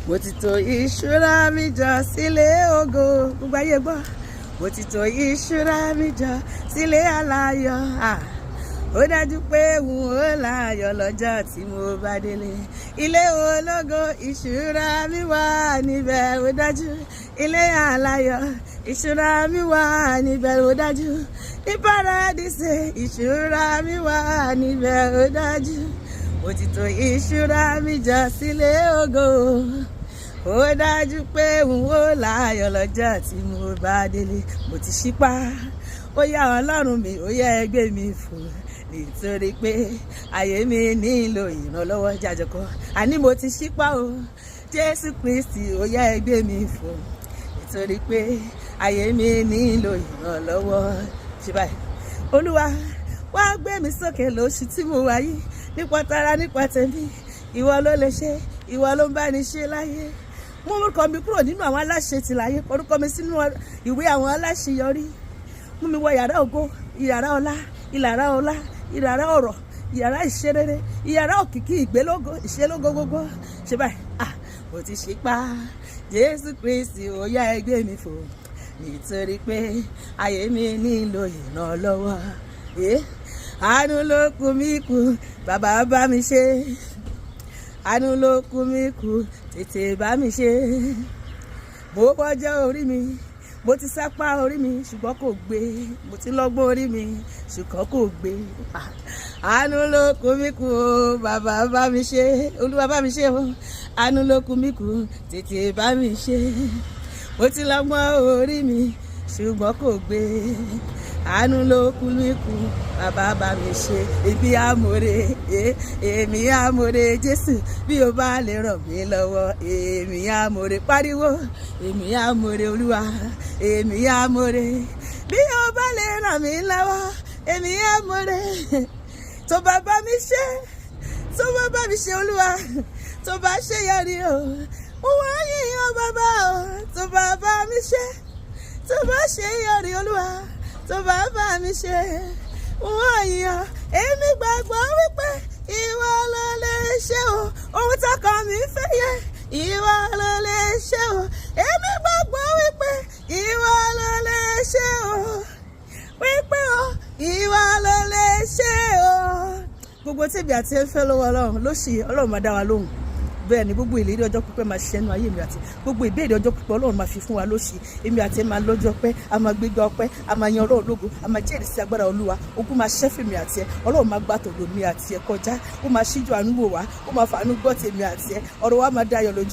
mo ti tò ìṣúra mi jọ sílé ògo, gbogbo ayé gbọ́. Mo ti tò ìṣúra mi jọ sílé aláyọ̀. Ó dájú pé n ó láyọ̀ lọ́jọ́ tí mo bá délé. Ilé ológo ìṣúra mi wà níbẹ̀, ó dájú. Ilé aláyọ̀ ìṣúra mi wà níbẹ̀, ó dájú. Ní paradíṣe ìṣúra mi wà níbẹ̀, ó dájú. Mo ti tò ìṣúra mi jọ sílé ògo. Ó dájú pé n ó láyọ̀ lọ́jọ́ tí mo bá délé. Mo ti ṣípá, ó yá Ọlọ́run mi, ó yá ẹgbẹ́ mi fò. Nítorí pé ayé mi nílò ìrànlọ́wọ́ jàjọkọ́. Àní mo ti ṣípá o, Jésù Kristi, ó yá ẹgbẹ́ mi fò. Nítorí pé ayé mi nílò ìrànlọ́wọ́. Ṣé báyìí? Olúwa, wá gbé mi sókè lóṣù tí mo wà yìí. Nípa tara nípa tẹ̀mí, ìwọ ló lè ṣe, ìwọ ló ń bá ní ṣe láyé. Mú orúkọ mi kúrò nínú àwọn aláṣẹ ti láyé, orúkọ mi sínú ìwé àwọn aláṣeyọrí. Mú mi wọ yàrá ògo, ìyàrá ọlá, ìyàrá ọlá, ìyàrá ọ̀rọ̀, ìyàrá ìṣerere, ìyàrá òkìkí, ìgbélógo, ìṣelógo gbogbo. Ṣé báyìí? Mo ti ṣípá, Jésù Kristi, ó yá ẹgbẹ́ mi fò. Nítorí pé ayé mi nílò ìrànlọ́wọ́. Àánú ló kù mí kù, bàbá bá mi ṣe. Àánú ló kù mí kù, tètè bá mi ṣe. Mo kọjá orí mi, mo ti sápá orí mi ṣùgbọ́n kò gbé. Mo ti lọ́gbọ́n orí mi ṣùgbọ́n kò gbé. Àánú ló kù mí kù o, bàbá bá mi ṣe. Olúwa bá mi ṣe o. Àánú ló kù mí kù, tètè bá mi ṣe. Mo ti lọ́gbọ́n orí mi ṣùgbọ́n kò gbé. Àánú ló kù mí kù, bàbá bá mi ṣe. Èmi àmọ̀re, èmi àmọ̀re Jésù, bí o bá lè ràn mí lọ́wọ́. Èmi àmọ̀re, pariwo. Èmi àmọ̀re Olúwa, èmi àmọ̀re, bí o bá lè ràn mí lọ́wọ́. Èmi àmọ̀re, tó bá bá mi ṣe, tó bá bá mi ṣe Olúwa, tó bá ṣe yọrí o. Mo wá yíyan bàbá o, tó bá bá mi ṣe, tó bá ṣe yọrí Olúwa, tó bá bá mi ṣe. Wọ́n yàn, èmi gbàgbọ́ wípé ìwọ ló lè ṣe o. Ohun tọkàn mi fẹ́ yẹ, ìwọ ló lè ṣe o. Èmi gbàgbọ́ wípé ìwọ ló lè ṣe o. Wípé o, ìwọ ló lè ṣe o. Gbogbo tí ibi àti ẹ̀fẹ́ lọ́wọ́ Ọlọ́run ló ṣì Ọlọ́run máa dá wa lóhùn. Bẹ́ẹ̀ ni gbogbo ìlérí ọjọ́ pípẹ́ máa ṣiṣẹ́ nínú ayé mi àti gbogbo ìbéèrè ọjọ́ pípẹ́ Ọlọ́run máa fi fún wa lóṣì. Èmi àti ẹ máa lọ́jọ́ pẹ́, a máa gbégbá ọpẹ́, a máa yan Ọlọ́run lógo, a máa jẹ́rìí sí agbára Olúwa. Ogun máa ṣẹ́ fèmí àti ẹ, Ọlọ́run máa gbà tọ̀dọ̀ mi àti ẹ kọjá. Ó máa ṣíjú àánú wò wá, ó máa fàánú gbọ́ tèmi àti ẹ, ọ̀rọ̀ wa máa dayọ̀ lójú.